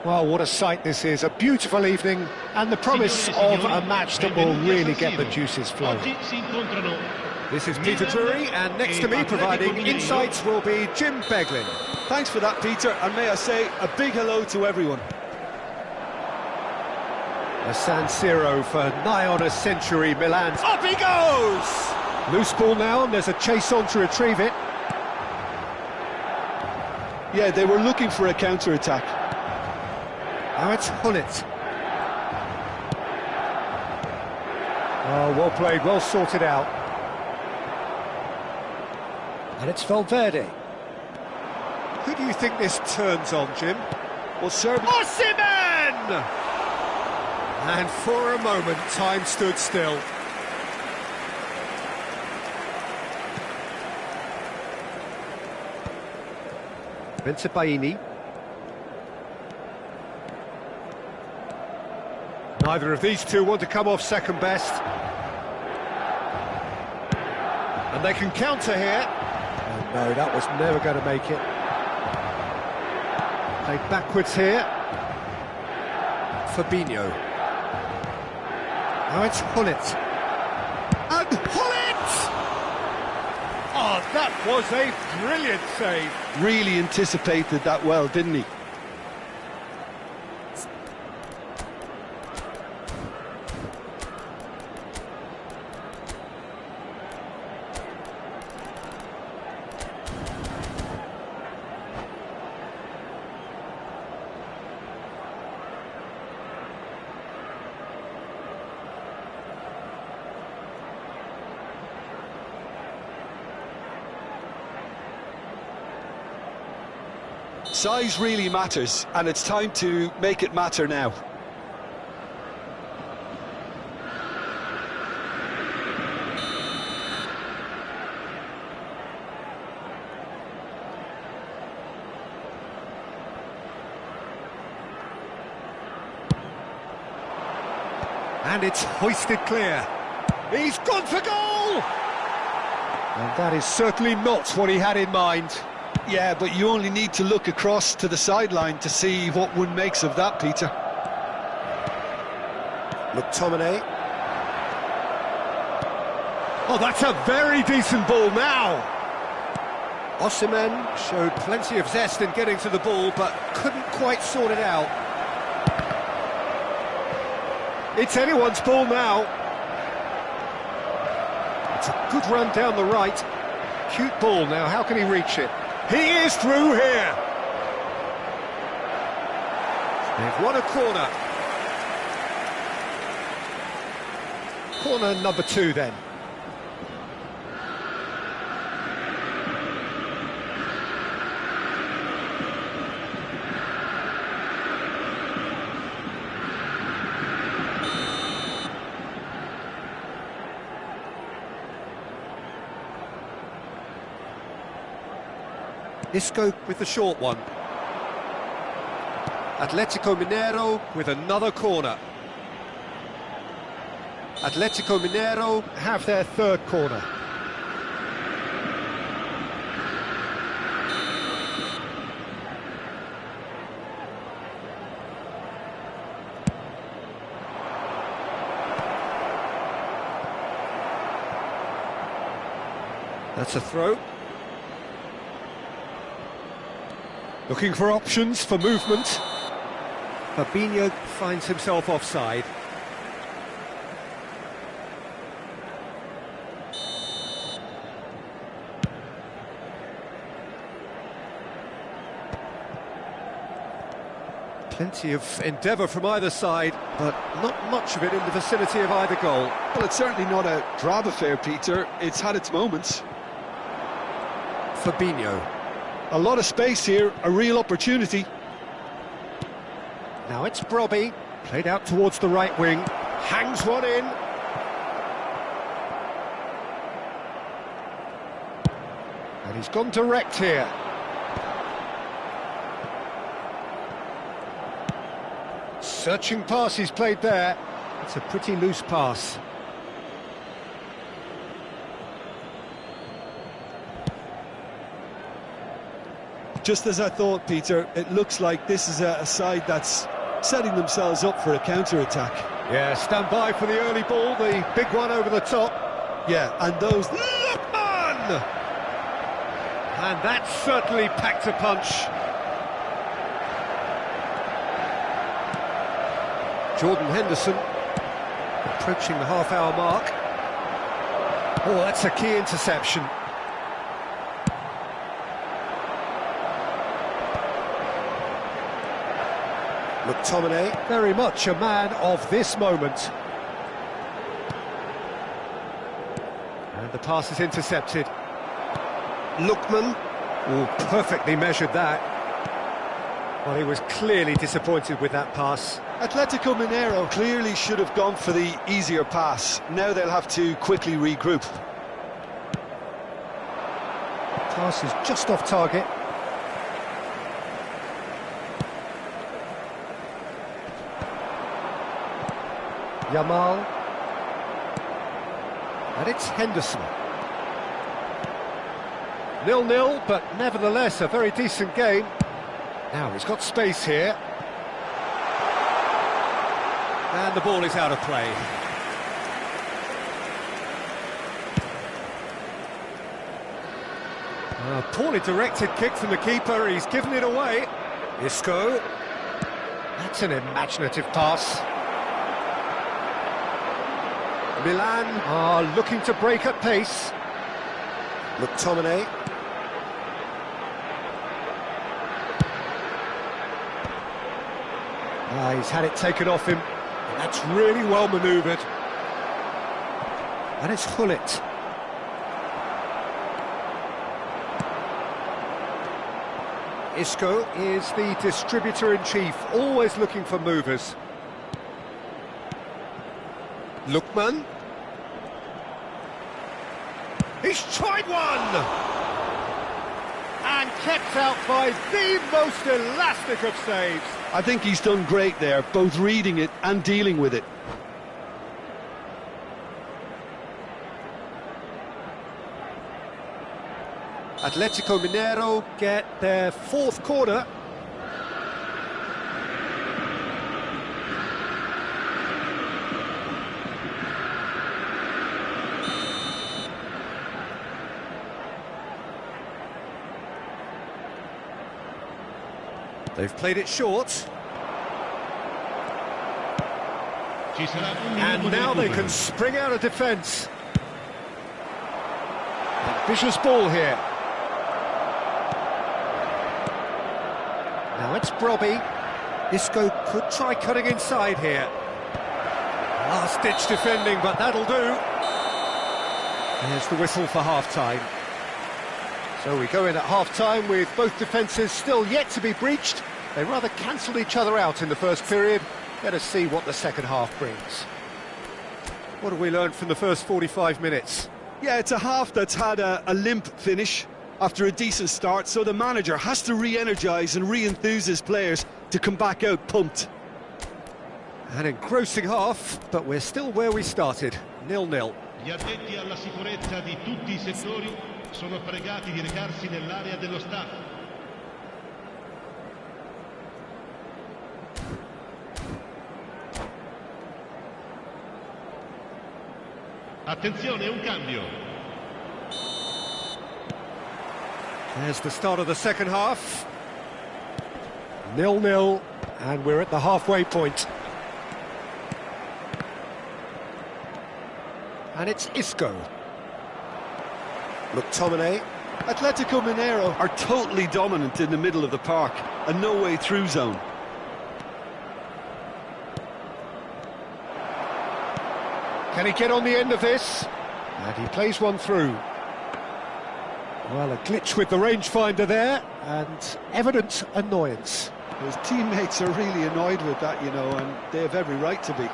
Well, what a sight this is, a beautiful evening, and the promise of a match that will really get the juices flowing. This is Peter Drury, and next to me providing insights will be Jim Beglin. Thanks for that, Peter, and may I say a big hello to everyone. A San Siro for nigh on a century, Milan. Up he goes! Loose ball now, and there's a chase on to retrieve it. Yeah, they were looking for a counter-attack. Now it's Hullet. Oh, well played, well sorted out. And it's Valverde. Who do you think this turns on, Jim? Well, Serbia... Osimhen! And for a moment, time stood still. Bensebaini. Neither of these two want to come off second best. And they can counter here. Oh no, that was never going to make it. Played backwards here. Fabinho. Now it's Hullet. And Hullet! Oh, that was a brilliant save. Really anticipated that well, didn't he? Size really matters, and it's time to make it matter now. And it's hoisted clear. He's gone for goal! And that is certainly not what he had in mind. Yeah, but you only need to look across to the sideline to see what one makes of that, Peter. McTominay. Oh, that's a very decent ball now. Osimhen showed plenty of zest in getting to the ball, but couldn't quite sort it out. It's anyone's ball now. It's a good run down the right. Cute ball now, how can he reach it? He is through here. They've won a corner. Corner number 2 then. Isco with the short one. Atlético-MG with another corner. Atlético-MG have their third corner. That's a throw. Looking for options for movement. Fabinho finds himself offside. Plenty of endeavour from either side, but not much of it in the vicinity of either goal. Well, it's certainly not a drab affair, Peter. It's had its moments. Fabinho. A lot of space here, a real opportunity. Now it's Brobby, played out towards the right wing, hangs one in. And he's gone direct here. Searching pass he's played there. It's a pretty loose pass. Just as I thought, Peter, it looks like this is a side that's setting themselves up for a counter-attack. Yeah, stand by for the early ball, the big one over the top. Yeah, and those... Lookman! And that certainly packed a punch. Jordan Henderson approaching the half-hour mark. Oh, that's a key interception. McTominay, very much a man of this moment. And the pass is intercepted. Lookman, oh, perfectly measured that. Well, he was clearly disappointed with that pass. Atlético Mineiro clearly should have gone for the easier pass. Now they'll have to quickly regroup. Pass is just off target. Yamal. And it's Henderson. 0-0, but nevertheless a very decent game. Now he's got space here. And the ball is out of play. A poorly directed kick from the keeper, he's given it away. Isco. That's an imaginative pass. Milan are looking to break at pace. McTominay. He's had it taken off him. That's really well manoeuvred. And it's Hullet. Isco is the distributor-in-chief, always looking for movers. Lookman. He's tried one! And kept out by the most elastic of saves. I think he's done great there, both reading it and dealing with it. Atlético Mineiro get their fourth corner. They've played it short. And now they can spring out of defence. Ambitious ball here. Now it's Brobby. Isco could try cutting inside here. Last-ditch defending, but that'll do. There's the whistle for half-time. So we go in at half-time with both defences still yet to be breached. They rather cancelled each other out in the first period. Let us see what the second half brings. What have we learned from the first 45 minutes? Yeah, it's a half that's had a limp finish after a decent start, so the manager has to re-energise and re-enthuse his players to come back out pumped. An engrossing half, but we're still where we started, 0-0. Gli addetti alla sicurezza di tutti I settori sono pregati di recarsi nell'area dello staff. Attenzione, un cambio. There's the start of the second half. 0-0, and we're at the halfway point. And it's Isco. McTominay. Atlético Mineiro are totally dominant in the middle of the park, a no-way through zone. Can he get on the end of this? And he plays one through. Well, a glitch with the rangefinder there, and evident annoyance. His teammates are really annoyed with that, you know, and they have every right to be.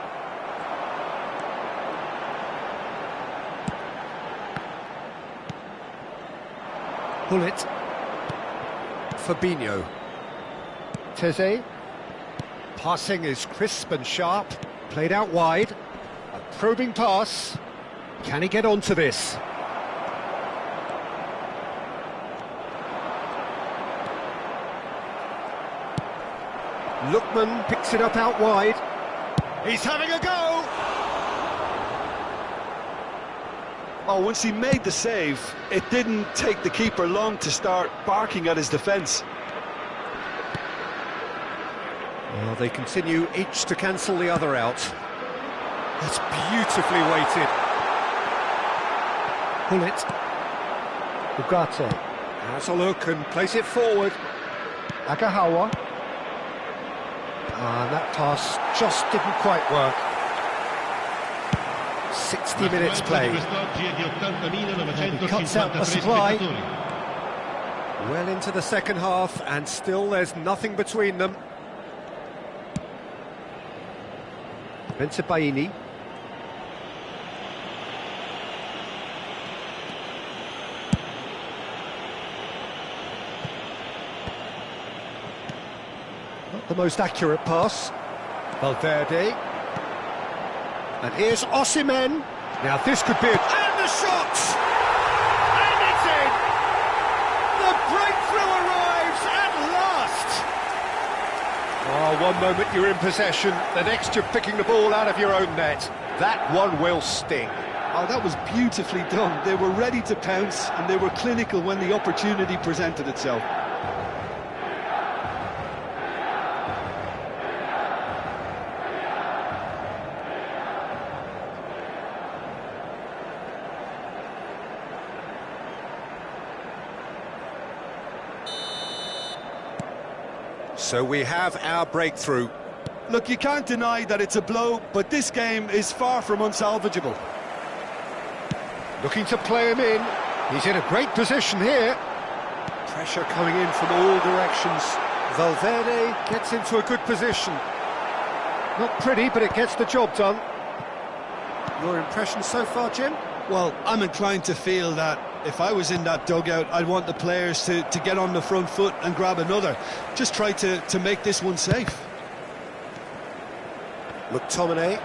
Hullet. Fabinho. Teze. Passing is crisp and sharp, played out wide. A probing pass. Can he get onto this? Lookman picks it up out wide. He's having a go! Oh, once he made the save, it didn't take the keeper long to start barking at his defence. Well, they continue each to cancel the other out. That's beautifully weighted. Pull it. Ugarte. Has a look and place it forward. Agahawa. And that pass just didn't quite work. 60 minutes played. He cuts out the supply. Well into the second half, and still there's nothing between them. Bensebaini. Not the most accurate pass. Valverde. And here's Osimhen. Now this could be a... And the shot! And it's in! The breakthrough arrives at last! Oh, one moment you're in possession, the next you're picking the ball out of your own net. That one will sting. Oh, that was beautifully done. They were ready to pounce, and they were clinical when the opportunity presented itself. So we have our breakthrough. Look, you can't deny that it's a blow, but this game is far from unsalvageable. Looking to play him in. He's in a great position here. Pressure coming in from all directions. Valverde gets into a good position. Not pretty, but it gets the job done. Your impression so far, Jim? Well, I'm inclined to feel that if I was in that dugout, I'd want the players to get on the front foot and grab another. Just try to make this one safe. McTominay.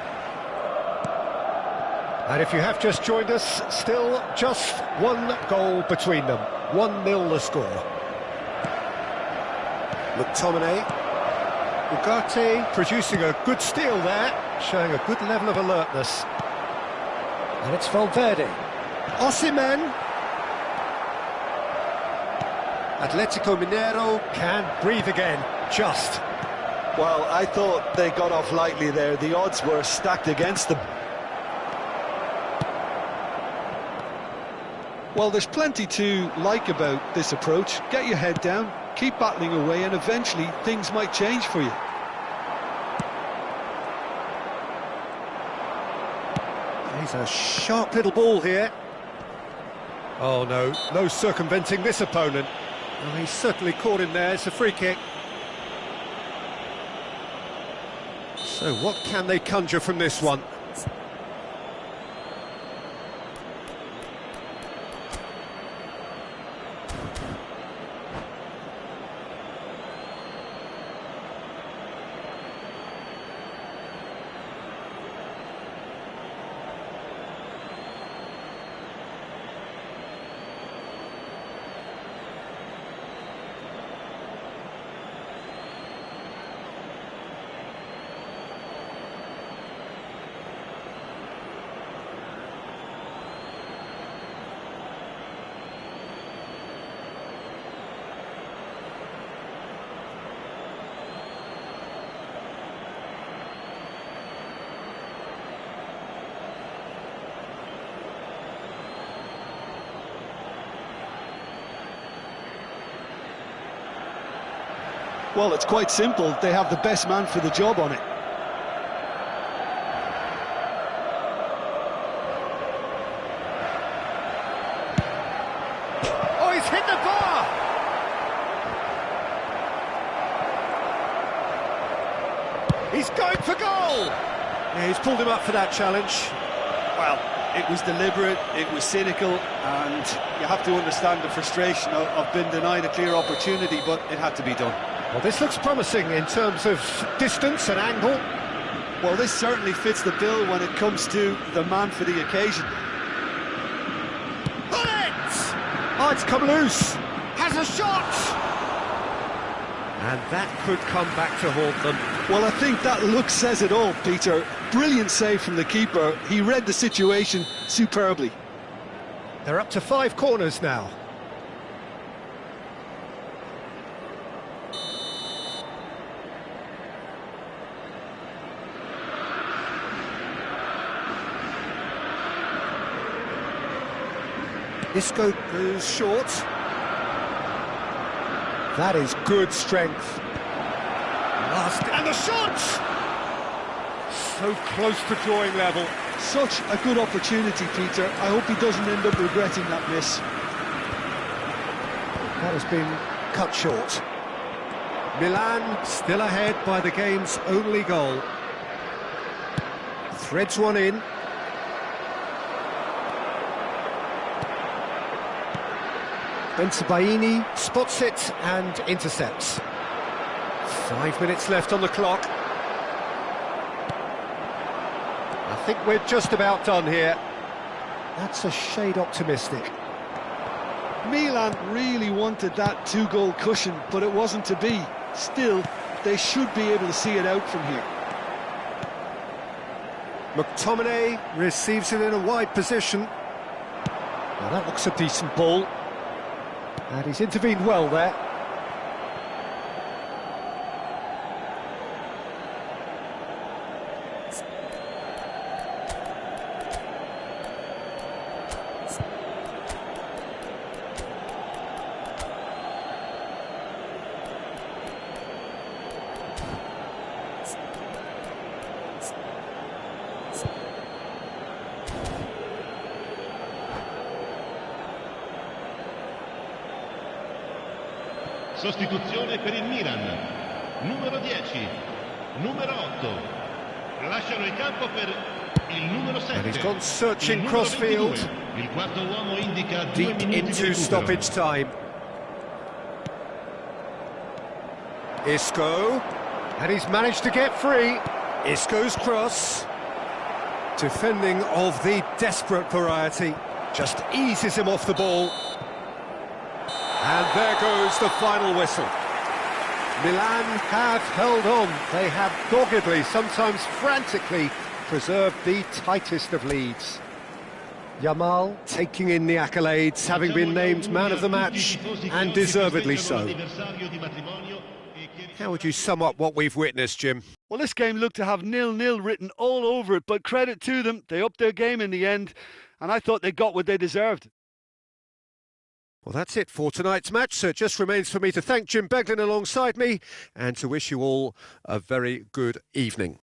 And if you have just joined us, still just one goal between them. 1-0 the score. McTominay. Ugarte producing a good steal there, showing a good level of alertness. And it's Valverde. Osimhen. Atlético-MG can breathe again, just. Well, I thought they got off lightly there. The odds were stacked against them. Well, there's plenty to like about this approach. Get your head down, keep battling away, and eventually things might change for you. He's a sharp little ball here. Oh no, no circumventing this opponent. Well, he's certainly caught him there. It's a free kick. So what can they conjure from this one? Well, it's quite simple. They have the best man for the job on it. Oh, he's hit the bar! He's going for goal! Yeah, he's pulled him up for that challenge. Well, it was deliberate, it was cynical, and you have to understand the frustration of being denied a clear opportunity, but it had to be done. Well, this looks promising in terms of distance and angle. Well, this certainly fits the bill when it comes to the man for the occasion. Pull it! Oh, it's come loose. Has a shot! And that could come back to haunt them. Well, I think that look says it all, Peter. Brilliant save from the keeper. He read the situation superbly. They're up to 5 corners now. Isco goes short. That is good strength. And the shot! So close to drawing level. Such a good opportunity, Peter. I hope he doesn't end up regretting that miss. That has been cut short. Milan still ahead by the game's only goal. Threads one in. Benzabaini spots it and intercepts. 5 minutes left on the clock. I think we're just about done here. That's a shade optimistic. Milan really wanted that 2-goal cushion, but it wasn't to be. Still, they should be able to see it out from here. McTominay receives it in a wide position. Now that looks a decent ball. And he's intervened well there. Sostituzione per il Milan. Numero 10, numero 8. Lasciano il campo per il numero 7. And he's gone searching il crossfield. 22. Il quarto uomo indica 2 Deep minuti into di recupero. stoppage time. Isco. And he's managed to get free. Isco's cross. Defending of the desperate variety. Just eases him off the ball. And there goes the final whistle. Milan have held on. They have doggedly, sometimes frantically, preserved the tightest of leads. Yamal taking in the accolades, having been named man of the match, and deservedly so. How would you sum up what we've witnessed, Jim? Well, this game looked to have 0-0 written all over it, but credit to them, they upped their game in the end, and I thought they got what they deserved. Well, that's it for tonight's match, so it just remains for me to thank Jim Beglin alongside me and to wish you all a very good evening.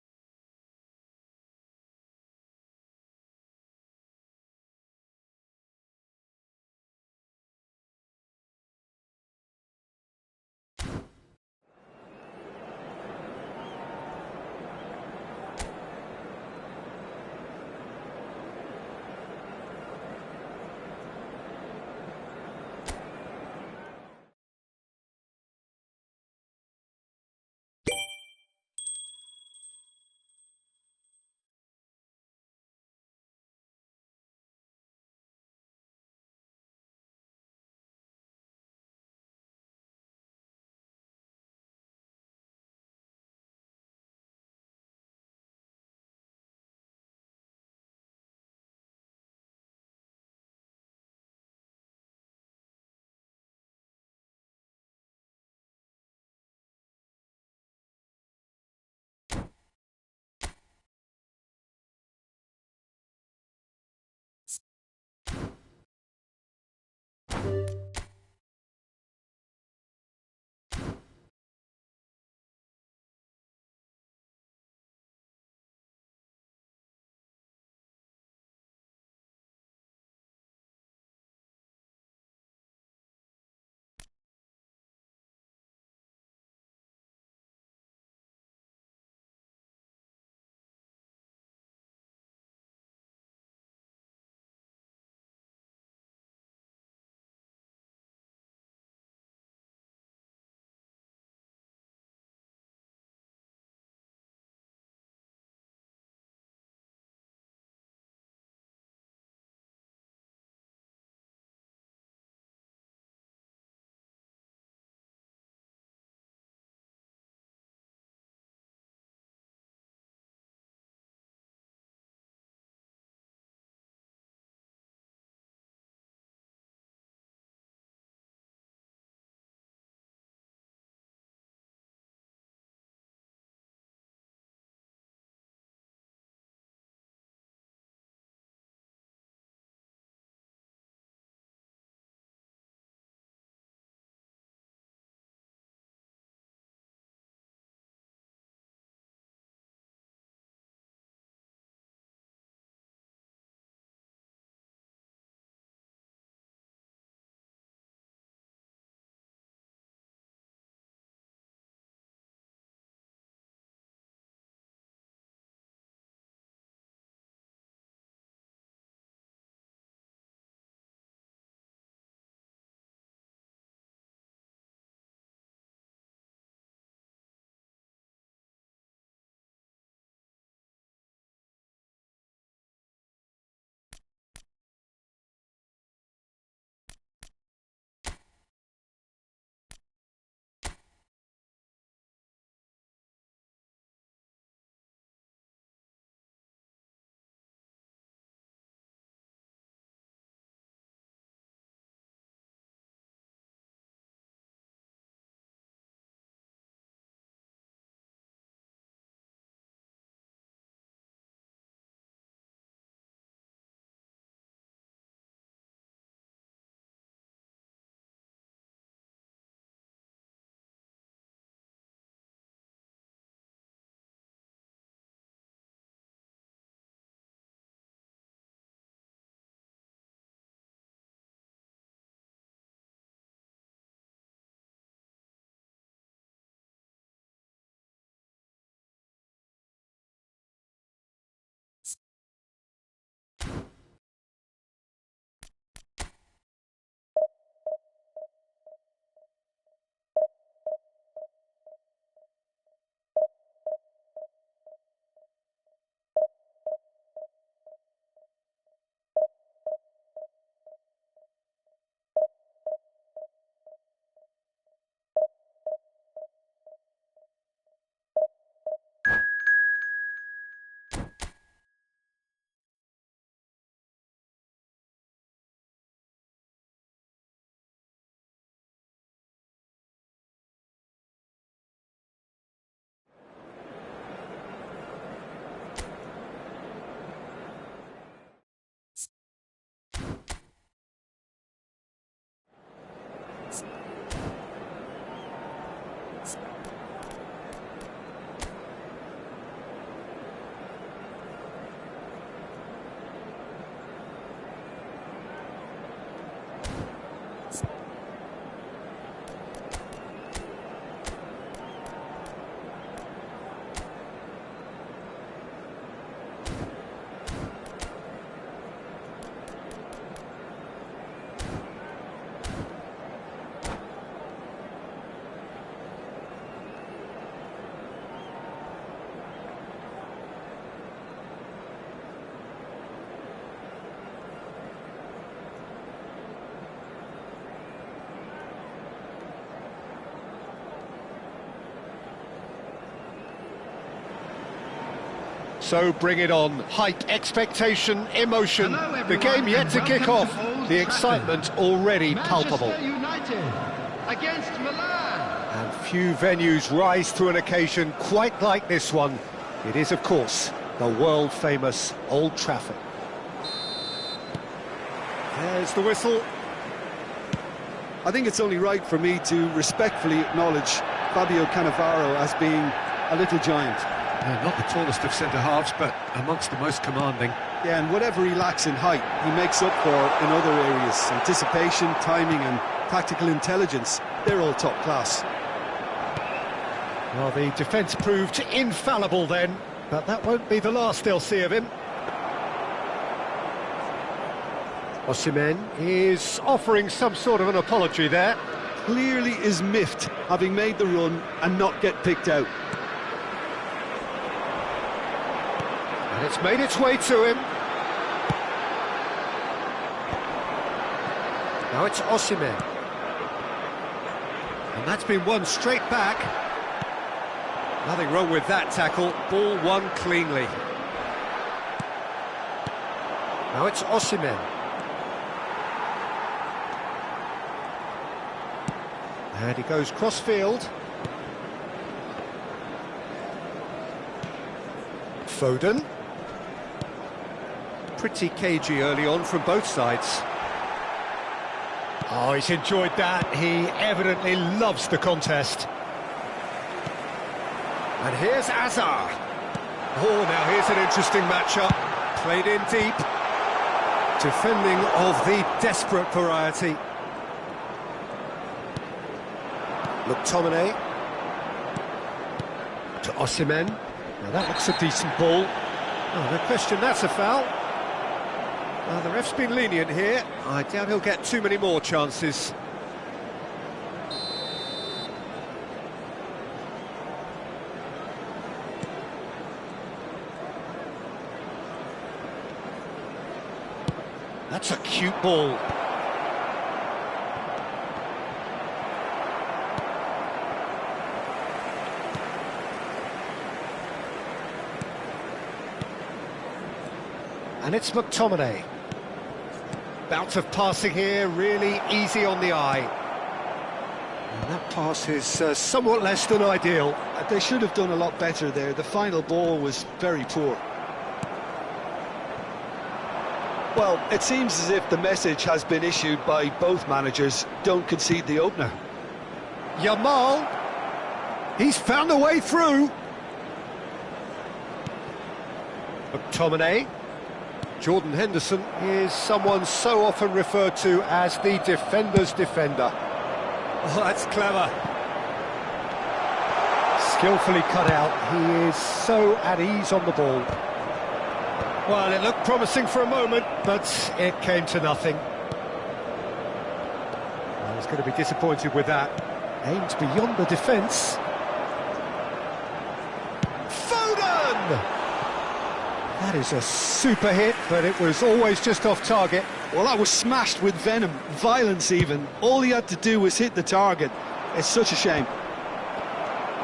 So bring it on. Hype, expectation, emotion. Hello, The game yet to kick off. Old The Trafford. excitement already palpable. Manchester United against Milan. And few venues rise to an occasion quite like this one. It is, of course, the world-famous Old Trafford. There's the whistle. I think it's only right for me to respectfully acknowledge Fabio Cannavaro as being a little giant. Yeah, not the tallest of centre-halves, but amongst the most commanding. Yeah, and whatever he lacks in height, he makes up for in other areas. Anticipation, timing and tactical intelligence, they're all top class. Well, the defence proved infallible then, but that won't be the last they'll see of him. Osimhen is offering some sort of an apology there. Clearly is miffed, having made the run and not get picked out. And it's made its way to him. Now it's Osimhen. And that's been won straight back. Nothing wrong with that tackle. Ball won cleanly. Now it's Osimhen. And he goes cross-field. Foden. Pretty cagey early on from both sides. Oh, he's enjoyed that. He evidently loves the contest. And here's Azar. Oh, now here's an interesting matchup. Played in deep. Defending of the desperate variety. McTominay. To Osimhen. Now that looks a decent ball. Oh, no question that's a foul. The ref's been lenient here. I doubt he'll get too many more chances. That's a cute ball. And it's McTominay. Bout of passing here, really easy on the eye. And that pass is somewhat less than ideal. They should have done a lot better there. The final ball was very poor. Well, it seems as if the message has been issued by both managers: don't concede the opener. Yamal, he's found a way through. McTominay. Jordan Henderson is someone so often referred to as the defender's defender. Oh, that's clever. Skillfully cut out. He is so at ease on the ball. Well, it looked promising for a moment, but it came to nothing. Well, he's going to be disappointed with that. Aimed beyond the defence. Foden! That is a super hit, but it was always just off target. Well, that was smashed with venom, violence even. All he had to do was hit the target. It's such a shame.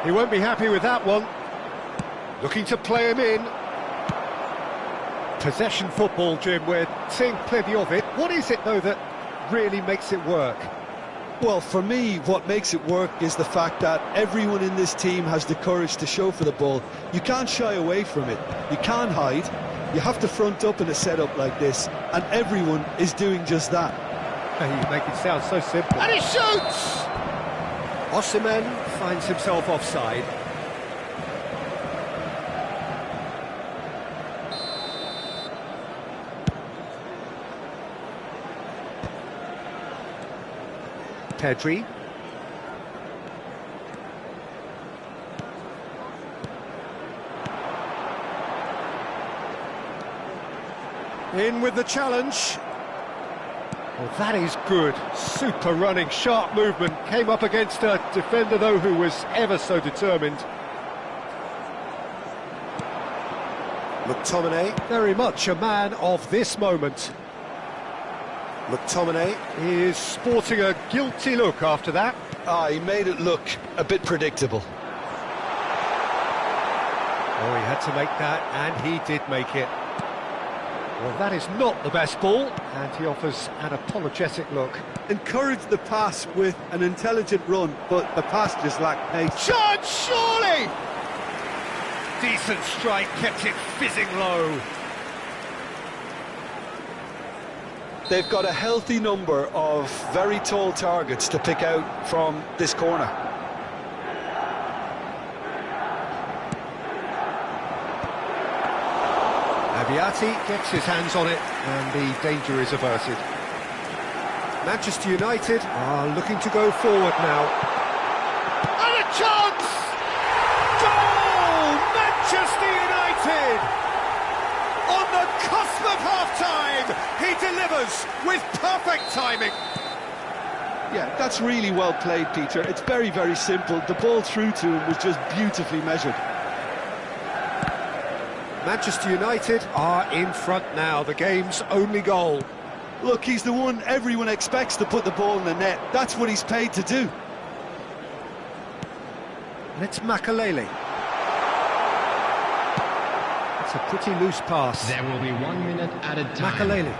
He won't be happy with that one. Looking to play him in. Possession football, Jim, we're seeing plenty of it. What is it, though, that really makes it work? Well, for me, what makes it work is the fact that everyone in this team has the courage to show for the ball. You can't shy away from it. You can't hide. You have to front up in a setup like this, and everyone is doing just that. You make it sound so simple. And he shoots! Osimhen finds himself offside. Pedri. In with the challenge. Well, that is good. Super running, sharp movement. Came up against a defender, though, who was ever so determined. McTominay. Very much a man of this moment. McTominay. He is sporting a guilty look after that. He made it look a bit predictable. Oh, he had to make that, and he did make it. Well, that is not the best ball, and he offers an apologetic look. Encouraged the pass with an intelligent run, but the pass just lacked pace. Chance, surely! Decent strike, kept it fizzing low. They've got a healthy number of very tall targets to pick out from this corner. Abiati gets his hands on it, and the danger is averted. Manchester United are looking to go forward now. And a chance! Goal! Manchester United! On the cusp of half-time, he delivers with perfect timing. Yeah, that's really well played, Peter. It's very, very simple. The ball through to him was just beautifully measured. Manchester United are in front now, the game's only goal. Look, he's the one everyone expects to put the ball in the net. That's what he's paid to do. And it's Makalele. It's a pretty loose pass. There will be 1 minute added time. Makalele.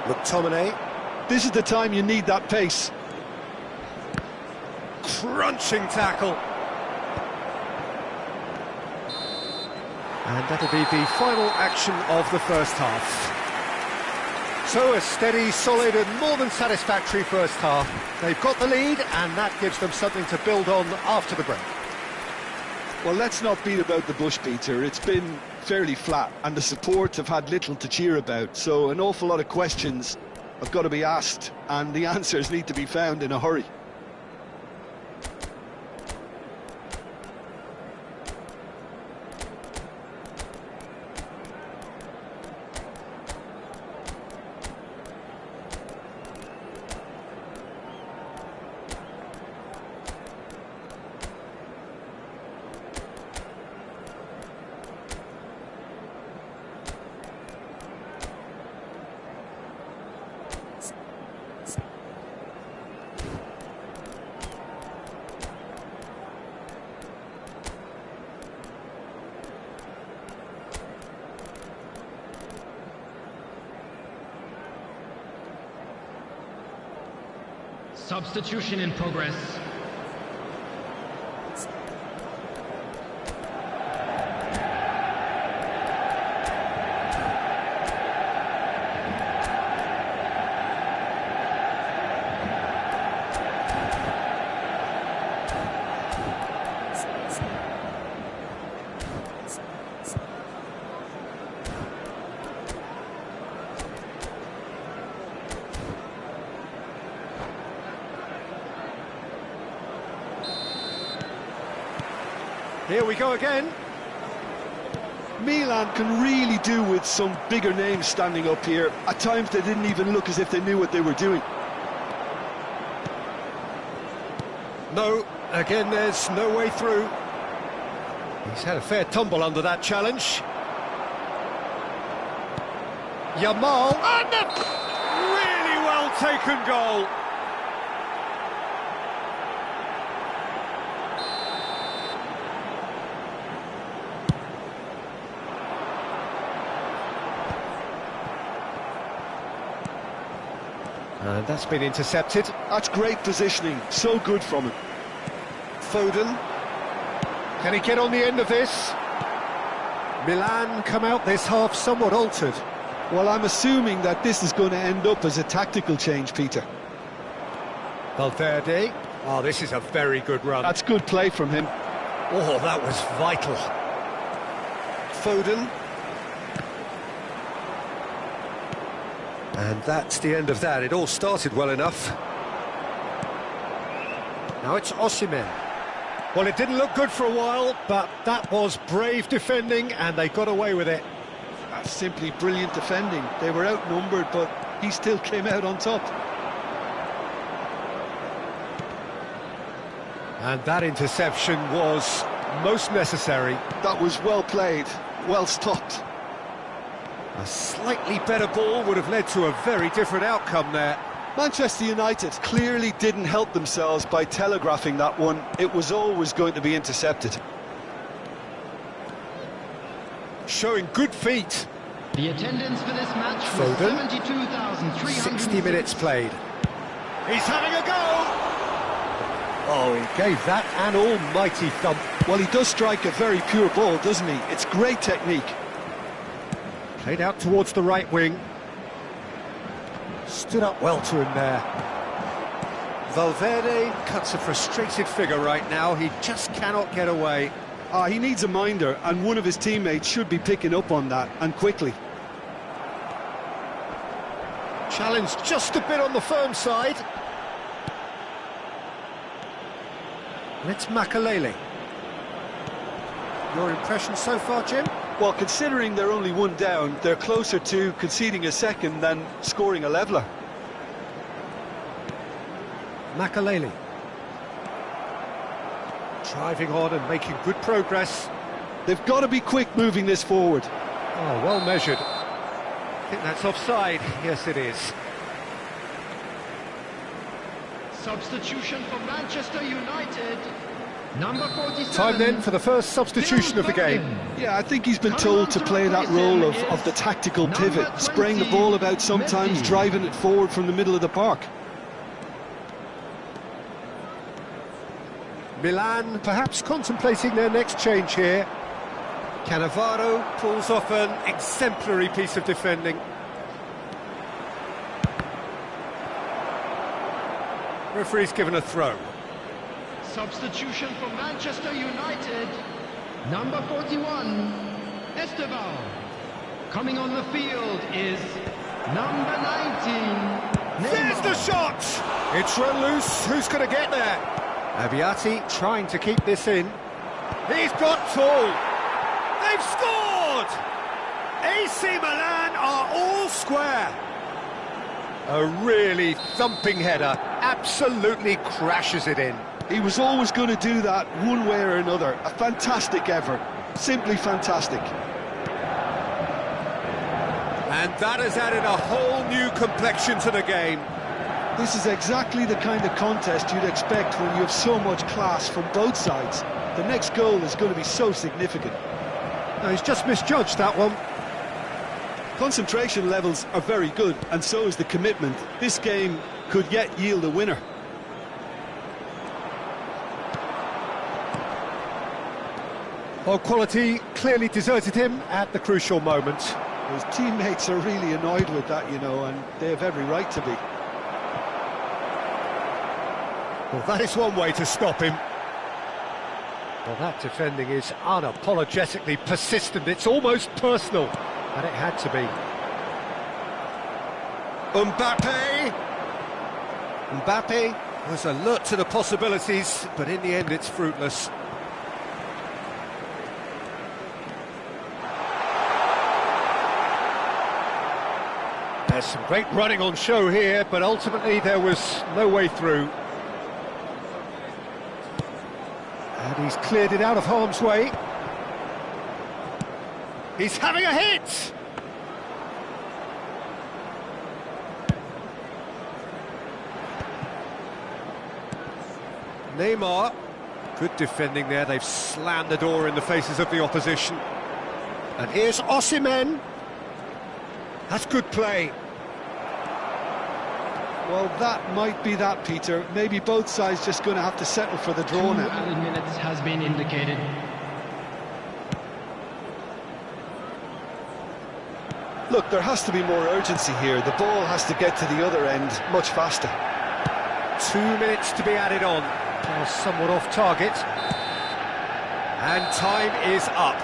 McTominay. This is the time you need that pace. Crunching tackle. And that'll be the final action of the first half. So a steady, solid and more than satisfactory first half. They've got the lead, and that gives them something to build on after the break. Well, let's not beat about the bush, Peter. It's been fairly flat, and the support have had little to cheer about. So an awful lot of questions have got to be asked, and the answers need to be found in a hurry. Substitution in progress. Here we go again. Milan can really do with some bigger names standing up here. At times they didn't even look as if they knew what they were doing. No, again there's no way through. He's had a fair tumble under that challenge. Yamal, and a really well taken goal. And that's been intercepted. That's great positioning, so good from him. Foden. Can he get on the end of this? Milan come out this half somewhat altered. Well, I'm assuming that this is going to end up as a tactical change, Peter. Valverde. Oh, this is a very good run. That's good play from him. Oh, that was vital. Foden. And that's the end of that. It all started well enough. Now it's Osimhen. Well, it didn't look good for a while, but that was brave defending, and they got away with it. That's simply brilliant defending. They were outnumbered, but he still came out on top. And that interception was most necessary. That was well played, well stopped. A slightly better ball would have led to a very different outcome there. Manchester United clearly didn't help themselves by telegraphing that one. It was always going to be intercepted. Showing good feet. The attendance for this match was Foden. 72,300. 60 minutes played. He's having a go! Oh, he gave that an almighty thump. Well, he does strike a very pure ball, doesn't he? It's great technique. Played out towards the right wing. Stood up well to him there. Valverde cuts a frustrated figure right now. He just cannot get away. He needs a minder, and one of his teammates should be picking up on that, and quickly. Challenge just a bit on the firm side. And it's Makalele. Your impression so far, Jim? Well, considering they're only one down, they're closer to conceding a second than scoring a leveller. Makalele. Driving on and making good progress. They've got to be quick moving this forward. Oh, well measured. I think that's offside. Yes, it is. Substitution for Manchester United. Number 47. Time then for the first substitution of the game. Yeah, I think he's been told to play that role of the tactical pivot, spraying the ball about sometimes, driving it forward from the middle of the park. Milan perhaps contemplating their next change here. Cannavaro pulls off an exemplary piece of defending. Referee's given a throw. Substitution for Manchester United. Number 41, Esteban. Coming on the field is number 19, There's Neymar. the shot! It's run loose. Who's going to get there? Abiati trying to keep this in. He's got full. They've scored! AC Milan are all square. A really thumping header. Absolutely crashes it in. He was always going to do that one way or another. A fantastic effort. Simply fantastic. And that has added a whole new complexion to the game. This is exactly the kind of contest you'd expect when you have so much class from both sides. The next goal is going to be so significant. No, he's just misjudged that one. Concentration levels are very good, and so is the commitment. This game could yet yield a winner. Well, quality clearly deserted him at the crucial moment. His teammates are really annoyed with that, you know, and they have every right to be. Well, that is one way to stop him. Well, that defending is unapologetically persistent. It's almost personal, and it had to be. Mbappe was alert to the possibilities, but in the end it's fruitless. There's some great running on show here, but ultimately there was no way through. And he's cleared it out of harm's way. He's having a hit! Neymar, good defending there. They've slammed the door in the faces of the opposition. And here's Osimhen. That's good play. Well, that might be that, Peter. Maybe both sides just going to have to settle for the draw 2 now. added minutes has been indicated. Look, there has to be more urgency here. The ball has to get to the other end much faster. 2 minutes to be added on. Well, somewhat off target. And time is up.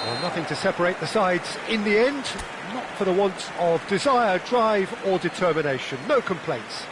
Well, nothing to separate the sides in the end. Not for the want of desire, drive or determination. No complaints.